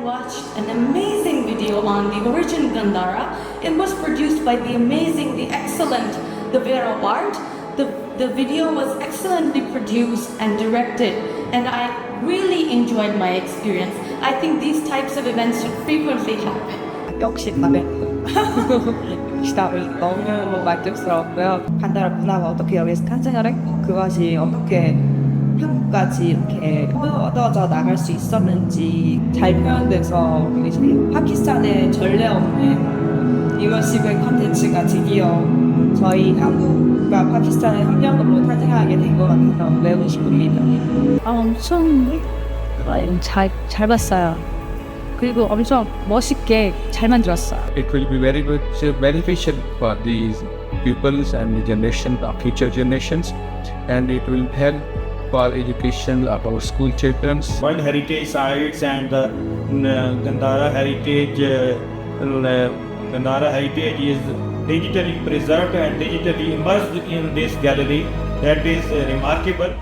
watched an amazing video on the origin Gandhara. It was produced by the amazing, the excellent Daberoa트. The video was excellently produced and directed, and I really enjoyed my experience. I think these types of events should frequently happen. 역시 너무 만족스러웠고요. 간다라 문화가 어떻게 여기서 탄생을 했고 그것이 어떻게 한국까지 이렇게 뻗어져 나갈 수 있었는지 잘 표현돼서 파키스탄의 전례 없는 이머시브 컨텐츠가 드디어 저희 한국과 파키스탄의 협력으로 탄생하게 된 것 같아서 매우 기쁩니다. 엄청 잘 봤어요. 그리고 엄청 멋있게 잘 만들었어요. It will be very good, beneficial for these pupils and the generation, the future generations, and it will help for education of our school children. World Heritage sites and the Gandhara Heritage. Gandhara Heritage is digitally preserved and digitally immersed in this gallery. That is remarkable.